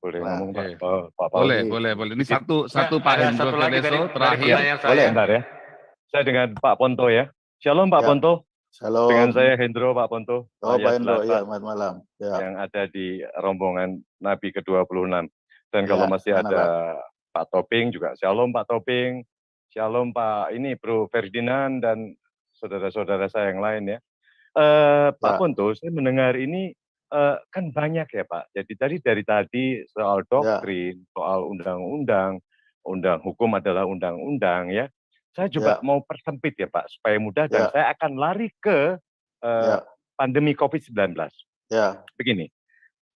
boleh Nah, ngomong Pak, Oke. Pak Boleh, Pauli. boleh, boleh. Ini Enggak, satu Pak ada Hendro satu lagi Veneso dari terakhir. pertanyaan Boleh saya. bentar ya. Saya dengan Pak Ponto ya. Shalom Pak Ya. Ponto. Dengan Shalom. saya Hendro Pak Ponto. Oh, Pak Hendro, Selatan ya, selamat malam. Ya. yang ada di rombongan Nabi ke-26. Dan kalau Ya, masih mana, ada Pak Toping juga. Shalom Pak Toping. Shalom Pak ini Bro Ferdinand dan saudara-saudara saya yang lain ya. Pak Ya. Ponto, saya mendengar ini kan banyak ya Pak. Jadi dari tadi soal doktrin, soal undang-undang, hukum adalah undang-undang ya. Saya juga mau persempit ya Pak, supaya mudah dan saya akan lari ke pandemi COVID-19. Ya. Begini,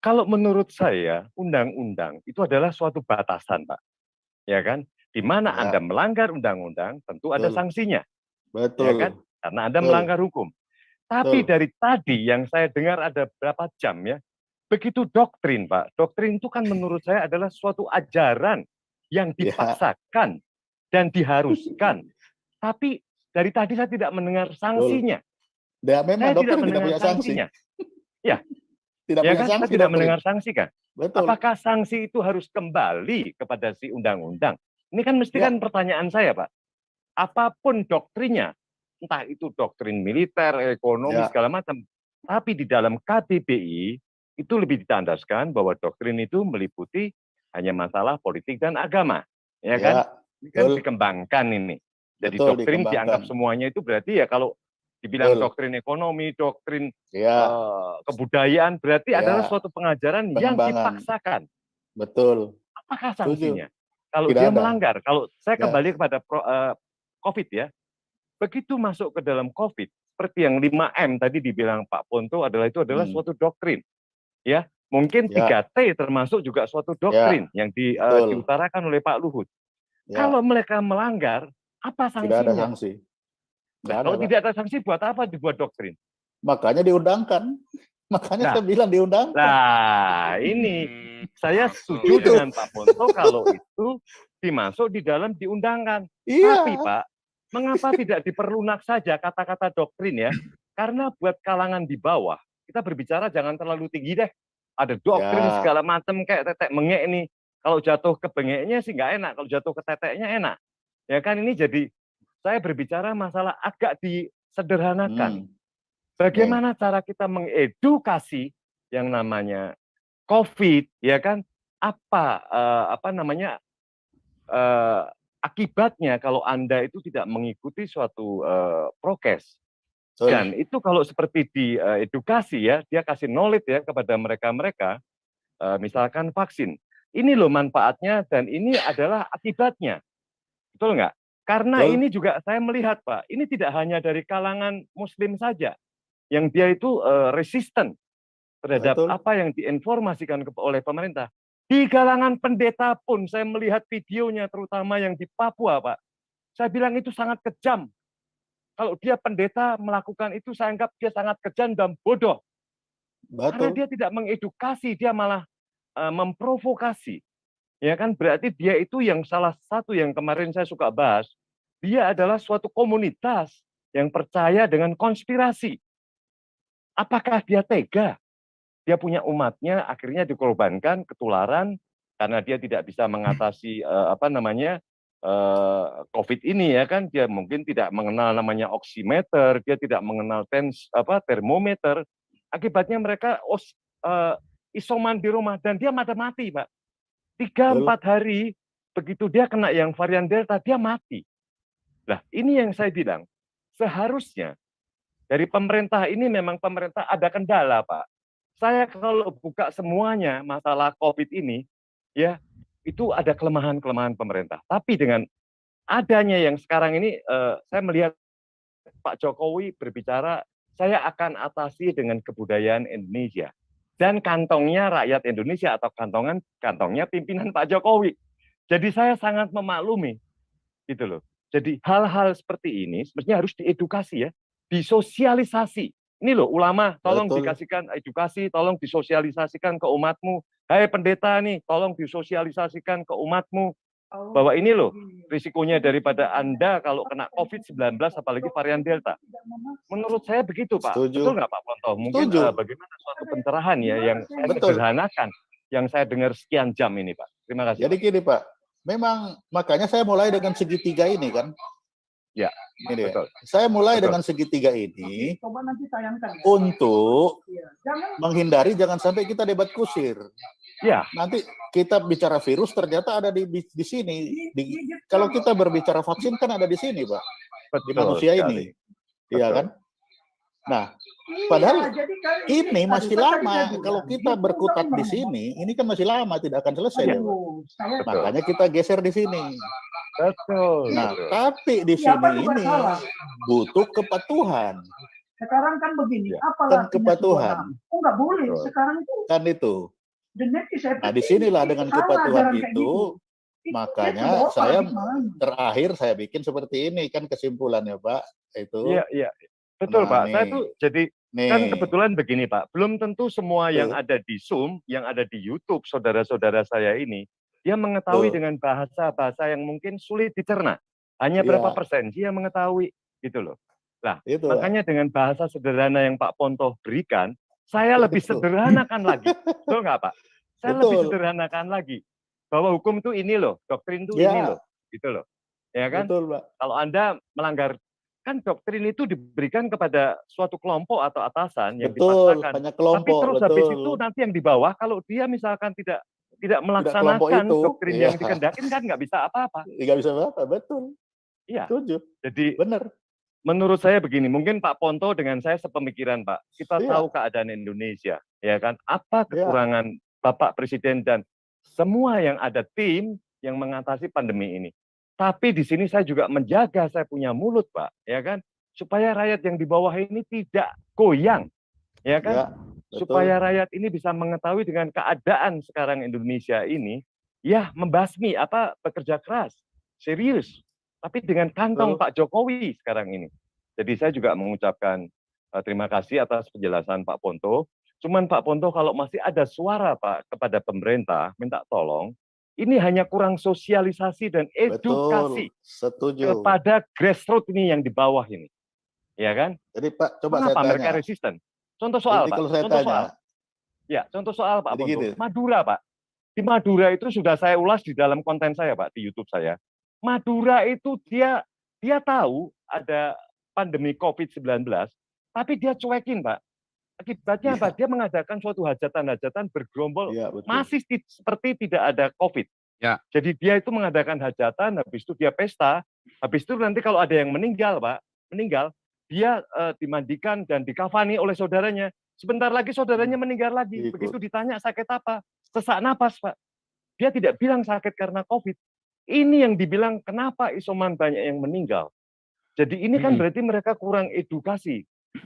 kalau menurut saya undang-undang itu adalah suatu batasan Pak, ya kan? Di mana Anda melanggar undang-undang, tentu ada sanksinya, Betul. ya kan? Karena Anda melanggar hukum. Tapi dari tadi yang saya dengar ada berapa jam ya, begitu doktrin Pak. Doktrin itu kan menurut saya adalah suatu ajaran yang dipaksakan dan diharuskan. Tapi dari tadi saya tidak mendengar sanksinya. Memang saya tidak punya mendengar sanksinya. Ya, tidak ya punya kan? sanksi. Saya tidak mendengar sanksi kan. Betul. Apakah sanksi itu harus kembali kepada si undang-undang? Ini kan mesti kan pertanyaan saya Pak. Apapun doktrinnya, entah itu doktrin militer, ekonomi, segala macam. Tapi di dalam KBBI, itu lebih ditandaskan bahwa doktrin itu meliputi hanya masalah politik dan agama. Ya kan? Ini kan dikembangkan ini. Jadi doktrin dianggap semuanya itu berarti ya kalau dibilang doktrin ekonomi, doktrin kebudayaan, berarti adalah suatu pengajaran yang dipaksakan. Betul. Apakah sanksinya? Kalau dia melanggar, kalau saya kembali kepada COVID ya, begitu masuk ke dalam COVID, seperti yang 5M tadi dibilang Pak Ponto adalah suatu doktrin. Ya, mungkin 3T termasuk juga suatu doktrin yang diutarakan oleh Pak Luhut. Kalau mereka melanggar, apa sanksinya? Tidak ada sanksi. Kalau tidak ada sanksi, buat apa dibuat doktrin? Makanya diundangkan. Makanya saya bilang diundangkan. Nah, ini saya setuju dengan Pak Ponto kalau itu dimasuk di dalam diundangkan. Tapi Pak, mengapa tidak diperlunak saja kata-kata doktrin ya? Karena buat kalangan di bawah, kita berbicara jangan terlalu tinggi deh. Ada doktrin segala macam kayak tetek mengek ini. Kalau jatuh ke bengeknya sih nggak enak, kalau jatuh ke teteknya enak. Ya kan ini jadi saya berbicara masalah agak disederhanakan. Bagaimana cara kita mengedukasi yang namanya COVID, ya kan? Apa namanya akibatnya kalau Anda itu tidak mengikuti suatu prokes. Dan itu kalau seperti di edukasi ya, dia kasih knowledge ya kepada mereka-mereka, misalkan vaksin. Ini loh manfaatnya dan ini adalah akibatnya. Betul nggak? Karena ini juga saya melihat Pak, ini tidak hanya dari kalangan Muslim saja, yang dia itu resisten terhadap apa yang diinformasikan oleh pemerintah. Di kalangan pendeta pun saya melihat videonya, terutama yang di Papua Pak. Saya bilang itu sangat kejam. Kalau dia pendeta melakukan itu, saya anggap dia sangat kejam dan bodoh. Karena dia tidak mengedukasi, dia malah memprovokasi. Ya kan, berarti dia itu yang salah satu yang kemarin saya suka bahas, dia adalah suatu komunitas yang percaya dengan konspirasi. Apakah dia tega? Dia punya umatnya akhirnya dikorbankan, ketularan karena dia tidak bisa mengatasi COVID ini ya kan, dia mungkin tidak mengenal namanya oximeter, dia tidak mengenal termometer. Akibatnya mereka isoman di rumah dan dia mati Pak. 3-4 hari begitu dia kena yang varian Delta, dia mati. Nah, ini yang saya bilang, seharusnya dari pemerintah ini memang pemerintah ada kendala, Pak. Saya kalau buka semuanya masalah COVID ini, ya itu ada kelemahan-kelemahan pemerintah. Tapi dengan adanya yang sekarang ini, saya melihat Pak Jokowi berbicara, saya akan atasi dengan kebudayaan Indonesia. Dan kantongnya rakyat Indonesia atau kantongnya pimpinan Pak Jokowi. Jadi saya sangat memaklumi, gitu loh. Jadi hal-hal seperti ini sebenarnya harus diedukasi ya, disosialisasi. Ini loh ulama, tolong dikasihkan edukasi, tolong disosialisasikan ke umatmu. Hai pendeta nih, tolong disosialisasikan ke umatmu bahwa ini loh risikonya daripada Anda kalau kena COVID-19 apalagi varian Delta. Menurut saya begitu Pak. Betul nggak Pak Ponto? Mungkin bagaimana suatu pencerahan ya yang saya sederhanakan. yang saya dengar sekian jam ini, Pak. Terima kasih. Jadi Pak. gini Pak, memang makanya saya mulai dengan segitiga ini kan. Ya, Ini betul. Saya mulai Betul. dengan segitiga ini untuk menghindari jangan sampai kita debat kusir. Ya. Nanti kita bicara virus ternyata ada di sini. Kalau kita berbicara vaksin kan ada di sini, Pak. Betul di manusia sekali. ini. Iya kan? Nah, padahal ini masih lama. Kalau kita berkutat di sini, ini kan masih lama, tidak akan selesai. Ya. Makanya kita geser di sini. Betul. Nah, tapi di sini ini butuh kepatuhan. Sekarang kan begini, Kan kepatuhan. Nggak boleh. Betul. Sekarang itu. Kan itu. Nah, disinilah dengan kepatuhan itu, makanya saya terakhir saya bikin seperti ini kan kesimpulannya, Pak. Itu. Iya, iya. Betul, Nah, Pak. nih. Saya tuh jadi kan kebetulan begini, Pak. Belum tentu semua yang Tuh. ada di Zoom, yang ada di YouTube, saudara-saudara saya ini, dia mengetahui Tuh. dengan bahasa-bahasa yang mungkin sulit dicerna. Hanya Iya. berapa persen dia mengetahui, gitu loh. Nah, Itu, makanya dengan bahasa sederhana yang Pak Ponto berikan, saya lebih Betul. sederhanakan lagi. Betul nggak, Pak? Saya Betul. lebih sederhanakan lagi. Bahwa hukum itu ini loh, doktrin itu Ya. ini loh. Gitu loh. Ya kan? Betul, Pak. Kalau Anda melanggar, kan doktrin itu diberikan kepada suatu kelompok atau atasan yang Betul, dipaksakan. hanya Tapi kelompok. terus betul. habis itu nanti yang di bawah, kalau dia misalkan tidak kelompok melaksanakan itu, doktrin iya. yang dikendakin kan nggak bisa apa-apa. Nggak bisa apa-apa, betul. Iya. Setuju. Jadi Benar. menurut saya begini, mungkin Pak Ponto dengan saya sepemikiran, Pak. Kita Iya. tahu keadaan Indonesia, ya kan? Apa Iya. kekurangan Bapak Presiden dan semua yang ada tim yang mengatasi pandemi ini. Tapi di sini saya juga menjaga saya punya mulut, Pak, ya kan? Supaya rakyat yang di bawah ini tidak goyang, ya kan? Ya, betul. Supaya rakyat ini bisa mengetahui dengan keadaan sekarang Indonesia ini, ya membasmi bekerja keras, serius, tapi dengan kantong Betul. Pak Jokowi sekarang ini. Jadi saya juga mengucapkan terima kasih atas penjelasan Pak Ponto. Cuman Pak Ponto kalau masih ada suara Pak kepada pemerintah, minta tolong, ini hanya kurang sosialisasi dan edukasi Betul. Setuju. kepada grassroots ini yang di bawah ini. Ya kan? Jadi Pak, coba Kenapa saya tanya. mereka resisten? Contoh soal, Jadi Pak. kalau saya Contoh tanya, soal. Ya, contoh soal Pak Jadi Ponto. gini. Madura, Pak. Di Madura itu sudah saya ulas di dalam konten saya, Pak, di YouTube saya. Madura itu dia tahu ada pandemi COVID-19, tapi dia cuekin, Pak. Akibatnya Iya. apa? Dia mengadakan suatu hajatan-hajatan bergerombol, Iya, betul. masih seperti tidak ada COVID. Ya. Jadi dia itu mengadakan hajatan, habis itu dia pesta, habis itu nanti kalau ada yang meninggal, Pak, dia dimandikan dan dikafani oleh saudaranya. Sebentar lagi saudaranya meninggal lagi. Ikut. Begitu ditanya sakit apa? Sesak napas, Pak. Dia tidak bilang sakit karena COVID. Ini yang dibilang kenapa isoman banyak yang meninggal. Jadi ini kan berarti mereka kurang edukasi.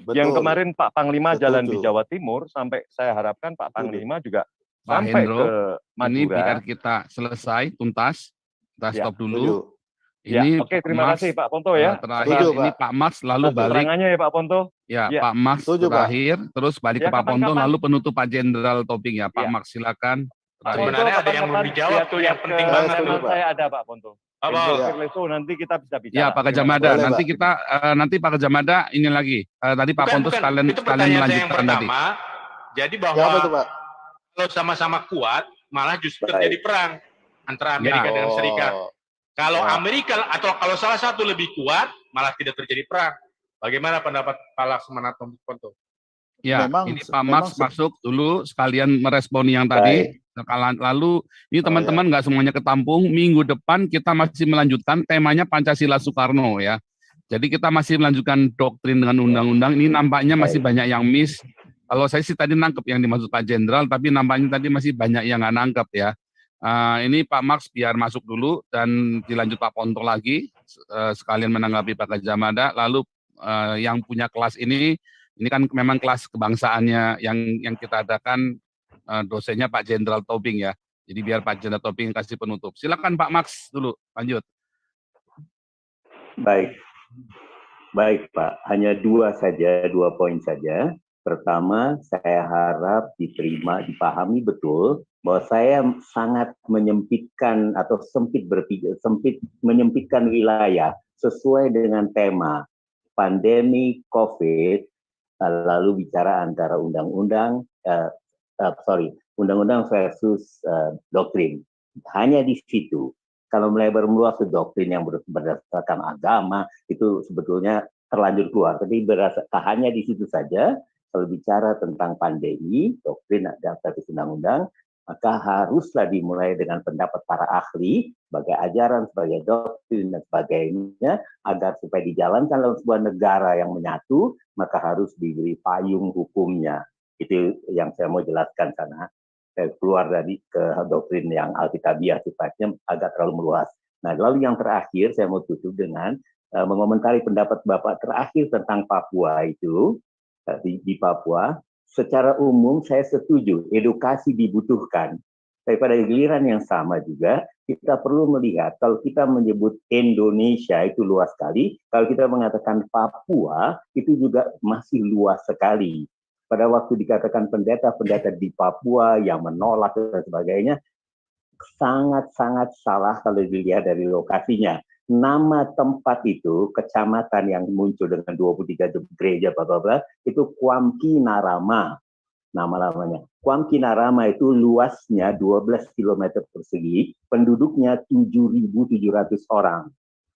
Betul. Yang kemarin Pak Panglima jalan di Setuju. Jawa Timur, sampai saya harapkan Pak Panglima juga Pak sampai Hendro, ke ini biar Madura. kita selesai, tuntas. Kita Ya, stop dulu. Setuju. Ya, Ini oke, terima Max, kasih Pak Ponto ya. terakhir Setuju, ini Pak. Pak Max lalu Atas balik. keterangannya ya Pak Ponto. Ya, Ya. Pak Max Setuju, Pak. terakhir, terus balik Ya, ke Pak Ponto, kapan-kapan. lalu penutup Pak Jenderal Toping ya. Pak Ya. Max silakan. Pak Terakhir. Ponto, Sebenarnya ada yang belum kapan-kapan dijawab tuh, yang lihat penting ke banget channel tuh. saya ada Pak Ponto. Apa? Ya. Leso, nanti kita bisa bicara. Ya, Pak Terima Kajamada. Boleh, Nanti Pak. kita nanti Pak Kajamada ini lagi. Tadi Pak Ponto sekalian itu pertanyaan saya yang melanjutkan tadi. pertama. Jadi Ya, apa bahwa itu, Pak? kalau sama-sama kuat, malah justru Baik. terjadi perang antara Amerika Ya. dan Serikat. Kalau Ya. Amerika atau kalau salah satu lebih kuat, malah tidak terjadi perang. Bagaimana pendapat Pak Laksmana Ponto? Ya, Memang- ini Pak Max memang masuk dulu sekalian meresponi yang tadi. Lalu ini teman-teman nggak semuanya ketampung. Minggu depan kita masih melanjutkan temanya Pancasila Soekarno ya. Jadi kita masih melanjutkan doktrin dengan undang-undang. Ini nampaknya masih banyak yang miss. Kalau saya sih tadi nangkep yang dimaksud Pak Jenderal, tapi nampaknya tadi masih banyak yang nggak nangkep ya. Ini Pak Max biar masuk dulu dan dilanjut Pak Ponto lagi sekalian menanggapi Pak Kajamada. Lalu yang punya kelas ini kan memang kelas kebangsaannya yang kita adakan, dosennya Pak Jenderal Tobing ya. Jadi biar Pak Jenderal Tobing kasih penutup. Silakan Pak Max dulu, lanjut. Baik Pak, hanya dua poin saja. Pertama, saya harap dipahami betul bahwa saya sangat menyempitkan atau menyempitkan wilayah sesuai dengan tema pandemi COVID, lalu bicara antara undang-undang undang-undang versus doktrin. Hanya di situ. Kalau melebar meluas ke doktrin yang berdasarkan agama, itu sebetulnya terlanjur keluar. Tapi hanya di situ saja. Kalau bicara tentang pandemi, doktrin ada versus undang-undang, maka haruslah dimulai dengan pendapat para ahli sebagai ajaran, sebagai doktrin, dan sebagainya, agar supaya dijalankan dalam sebuah negara yang menyatu, maka harus diberi payung hukumnya. Itu yang saya mau jelaskan sana. Saya keluar dari ke doktrin yang alkitabiah sifatnya agak terlalu meluas. Nah, lalu yang terakhir saya mau tutup dengan mengomentari pendapat Bapak terakhir tentang Papua itu, di Papua. Secara umum saya setuju, edukasi dibutuhkan. Tapi pada giliran yang sama juga, kita perlu melihat, kalau kita menyebut Indonesia itu luas sekali, kalau kita mengatakan Papua, itu juga masih luas sekali. Pada waktu dikatakan pendeta-pendeta di Papua yang menolak dan sebagainya, sangat-sangat salah kalau dilihat dari lokasinya. Nama tempat itu, kecamatan yang muncul dengan 23 gereja, itu Kuamki Narama. Nama-namanya. Kuamki Narama itu luasnya 12 km persegi, penduduknya 7.700 orang.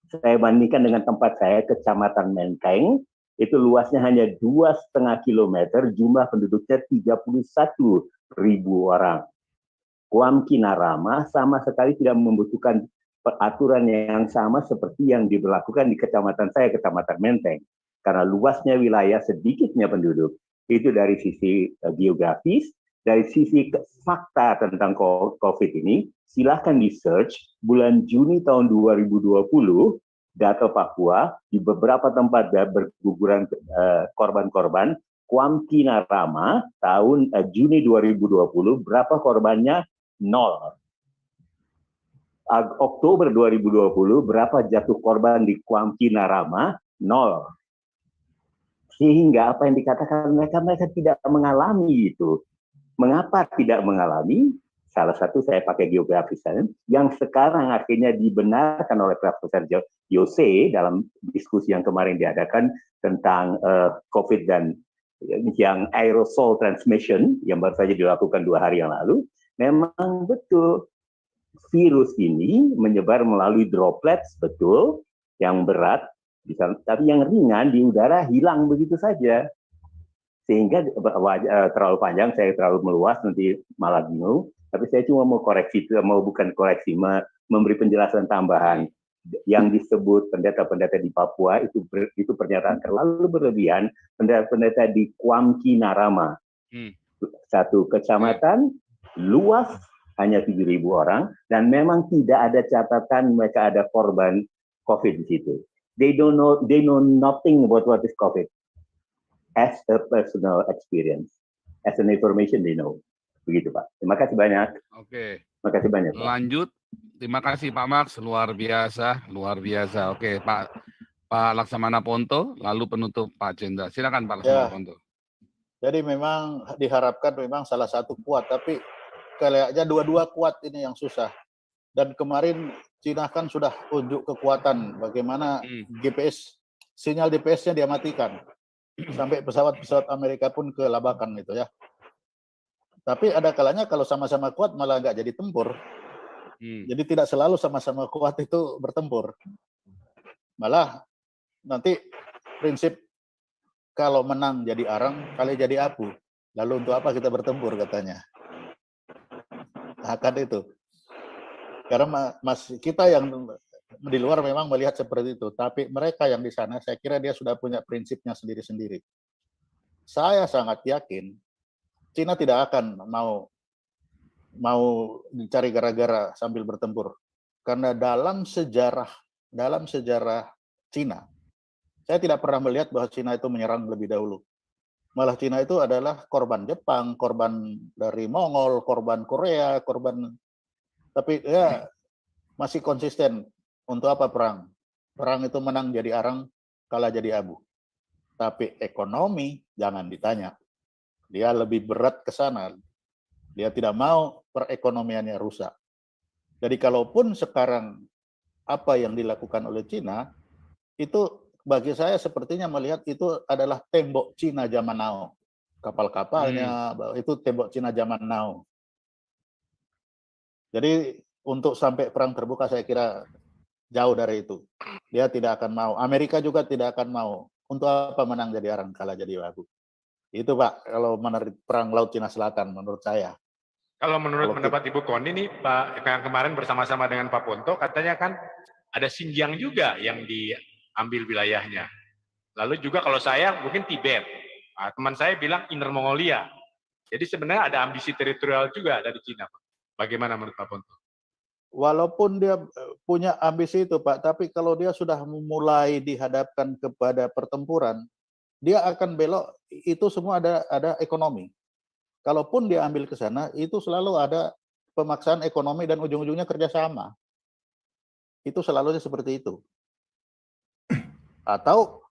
Saya bandingkan dengan tempat saya, Kecamatan Menteng, itu luasnya hanya 2,5 km, jumlah penduduknya 31.000 orang. Kuamki Narama sama sekali tidak membutuhkan peraturan yang sama seperti yang diberlakukan di kecamatan saya, Kecamatan Menteng. Karena luasnya wilayah, sedikitnya penduduk. Itu dari sisi geografis. Dari sisi fakta tentang COVID ini, silahkan di-search bulan Juni tahun 2020, data Papua, di beberapa tempat berguguran korban-korban, Kuamki Narama, tahun Juni 2020, berapa korbannya? 0. Oktober 2020, berapa jatuh korban di Kuamki Narama? 0. Sehingga apa yang dikatakan mereka tidak mengalami itu. Mengapa tidak mengalami? Salah satu saya pakai geografis yang sekarang akhirnya dibenarkan oleh Profesor Yose dalam diskusi yang kemarin diadakan tentang COVID dan yang aerosol transmission yang baru saja dilakukan 2 hari yang lalu. Memang betul virus ini menyebar melalui droplets, betul, yang berat, tapi yang ringan di udara hilang begitu saja. Sehingga terlalu panjang, saya terlalu meluas, nanti malah bingung. Tapi saya cuma mau koreksi, memberi penjelasan tambahan. Yang disebut pendeta-pendeta di Papua itu pernyataan terlalu berlebihan. Pendeta-pendeta di Kuamki Narama, satu kecamatan, luas hanya 7.000 orang, dan memang tidak ada catatan mereka ada korban COVID di situ. They know nothing about what is COVID as a personal experience, as an information they know. Begitu Pak. Terima kasih banyak. Oke. Terima kasih banyak Pak. Lanjut. Terima kasih Pak Max, luar biasa, luar biasa. Oke, Pak Laksamana Ponto, lalu penutup Pak Jendra. Silakan Pak Laksamana Ponto. Jadi memang diharapkan memang salah satu kuat, tapi kayaknya dua-dua kuat ini yang susah. Dan kemarin Cina kan sudah unjuk kekuatan bagaimana GPS, sinyal GPS-nya dia matikan. Sampai pesawat-pesawat Amerika pun kelabakan gitu ya. Tapi ada kalanya kalau sama-sama kuat malah nggak jadi tempur. Jadi tidak selalu sama-sama kuat itu bertempur. Malah nanti prinsip kalau menang jadi arang, kali jadi apu. Lalu untuk apa kita bertempur katanya. Akan itu. Karena kita yang di luar memang melihat seperti itu. Tapi mereka yang di sana saya kira dia sudah punya prinsipnya sendiri-sendiri. Saya sangat yakin Cina tidak akan mau dicari gara-gara sambil bertempur. Karena dalam sejarah Cina, saya tidak pernah melihat bahwa Cina itu menyerang lebih dahulu. Malah Cina itu adalah korban Jepang, korban dari Mongol, korban Korea, tapi ya masih konsisten. Untuk apa perang? Perang itu menang jadi arang, kalah jadi abu. Tapi ekonomi jangan ditanya. Dia lebih berat ke sana. Dia tidak mau perekonomiannya rusak. Jadi kalaupun sekarang apa yang dilakukan oleh Cina, itu bagi saya sepertinya melihat itu adalah tembok Cina zaman now. kapal-kapalnya, itu tembok Cina zaman now. Jadi untuk sampai perang terbuka saya kira jauh dari itu. Dia tidak akan mau. Amerika juga tidak akan mau. Untuk apa menang jadi arang, kalah jadi abu. Itu Pak, kalau menurut perang Laut Cina Selatan menurut saya. Kalau menurut Kalau pendapat Ibu Koni nih, Pak, yang kemarin bersama-sama dengan Pak Ponto, katanya kan ada Xinjiang juga yang diambil wilayahnya. Lalu juga kalau saya mungkin Tibet. Nah, teman saya bilang Inner Mongolia. Jadi sebenarnya ada ambisi teritorial juga dari Cina, Pak. Bagaimana menurut Pak Ponto? Walaupun dia punya ambisi itu Pak, tapi kalau dia sudah mulai dihadapkan kepada pertempuran, dia akan belok, itu semua ada ekonomi. Kalaupun dia ambil ke sana, itu selalu ada pemaksaan ekonomi dan ujung-ujungnya kerjasama. Itu selalu seperti itu. Atau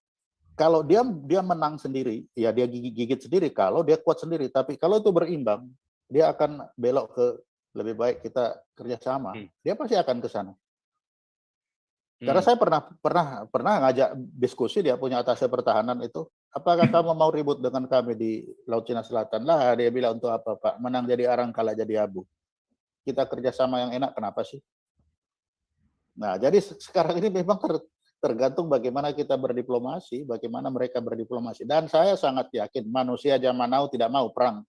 kalau dia menang sendiri, ya dia gigit sendiri. Kalau dia kuat sendiri, tapi kalau itu berimbang, dia akan belok ke lebih baik kita kerjasama. Dia pasti akan ke sana. Karena saya pernah ngajak diskusi, dia punya atasé pertahanan itu, apakah kamu mau ribut dengan kami di Laut Cina Selatan? Lah, dia bilang, untuk apa Pak? Menang jadi arang, kalah jadi abu. Kita kerjasama yang enak, kenapa sih? Nah, jadi sekarang ini memang tergantung bagaimana kita berdiplomasi, bagaimana mereka berdiplomasi. Dan saya sangat yakin manusia zaman now tidak mau perang.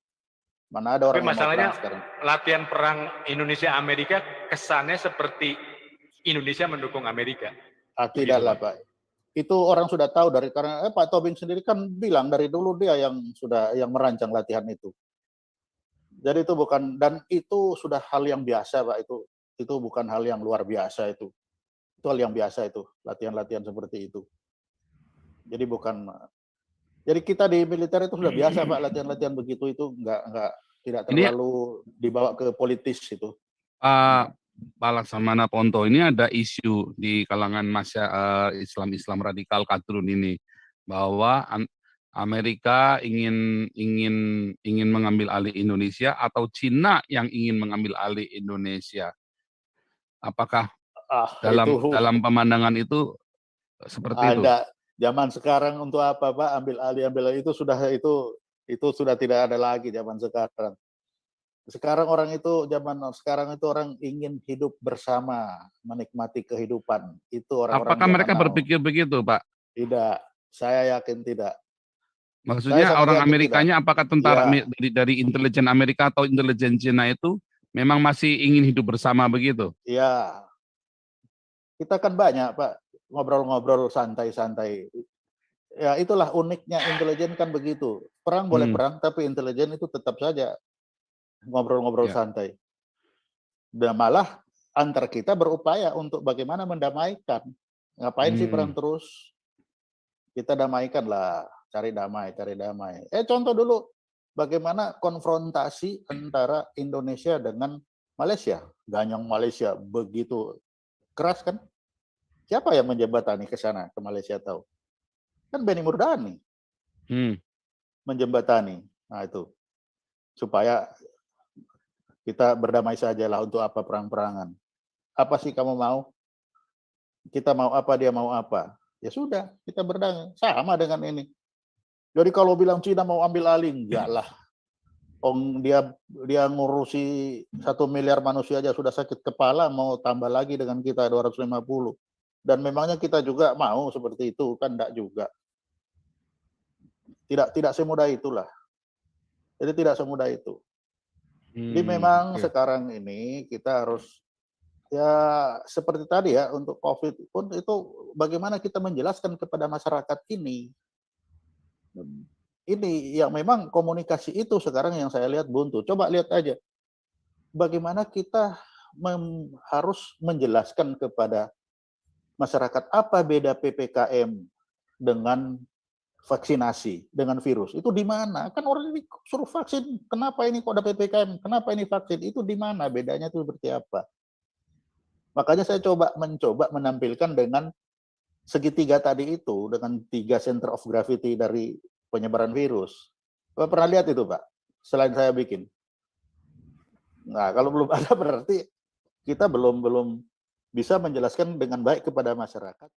Mana ada orang yang mau masalahnya perang sekarang. Latihan perang Indonesia-Amerika kesannya seperti Indonesia mendukung Amerika. Tidaklah Pak. Itu orang sudah tahu dari karena Pak Tobing sendiri kan bilang dari dulu dia yang merancang latihan itu. Jadi itu bukan, dan itu sudah hal yang biasa Pak, itu bukan hal yang luar biasa itu. Itu hal yang biasa itu, latihan-latihan seperti itu. Jadi jadi kita di militer itu sudah biasa Pak, latihan-latihan begitu itu tidak terlalu dibawa ke politis itu. Pak Laksamana Ponto, ini ada isu di kalangan Islam radikal kadrun ini bahwa Amerika ingin mengambil alih Indonesia atau Cina yang ingin mengambil alih Indonesia. Apakah dalam pemandangan itu seperti itu? Zaman sekarang untuk apa Pak ambil alih itu sudah tidak ada lagi zaman sekarang. Sekarang orang itu orang ingin hidup bersama, menikmati kehidupan. Itu orang-orang. Apakah mereka berpikir begitu, Pak? Tidak, saya yakin tidak. Maksudnya orang Amerikanya apakah tentara dari intelijen Amerika atau intelijen Cina itu memang masih ingin hidup bersama begitu? Iya. Kita kan banyak, Pak, ngobrol-ngobrol santai-santai. Ya, itulah uniknya intelijen kan begitu. Perang boleh perang, tapi intelijen itu tetap saja ngobrol-ngobrol santai. Dan malah antar kita berupaya untuk bagaimana mendamaikan. Ngapain sih perang terus? Kita damaikan lah, cari damai. Contoh dulu bagaimana konfrontasi antara Indonesia dengan Malaysia. Ganyang Malaysia begitu keras kan? Siapa yang menjembatani ke sana, ke Malaysia tahu? Kan Benny Murdani menjembatani. Nah itu supaya kita berdamai sajalah, untuk apa perang-perangan. Apa sih kamu mau? Kita mau apa, dia mau apa. Ya sudah, kita berdamai. Sama dengan ini. Jadi kalau bilang Cina mau ambil alih, enggak lah. Dia ngurusi 1 miliar manusia aja sudah sakit kepala, mau tambah lagi dengan kita 250. Dan memangnya kita juga mau seperti itu, kan enggak juga. Tidak semudah itulah. Jadi tidak semudah itu. Jadi memang sekarang ini kita harus, ya seperti tadi ya, untuk COVID pun itu bagaimana kita menjelaskan kepada masyarakat ini. Ini yang memang komunikasi itu sekarang yang saya lihat buntu. Coba lihat aja, bagaimana kita harus menjelaskan kepada masyarakat apa beda PPKM dengan vaksinasi dengan virus. Itu di mana? Kan orang ini suruh vaksin, kenapa ini kok ada PPKM? Kenapa ini vaksin? Itu di mana? Bedanya itu seperti apa? Makanya saya mencoba menampilkan dengan segitiga tadi itu, dengan 3 center of gravity dari penyebaran virus. Bapak pernah lihat itu, Pak? Selain saya bikin. Nah, kalau belum ada berarti kita belum bisa menjelaskan dengan baik kepada masyarakat.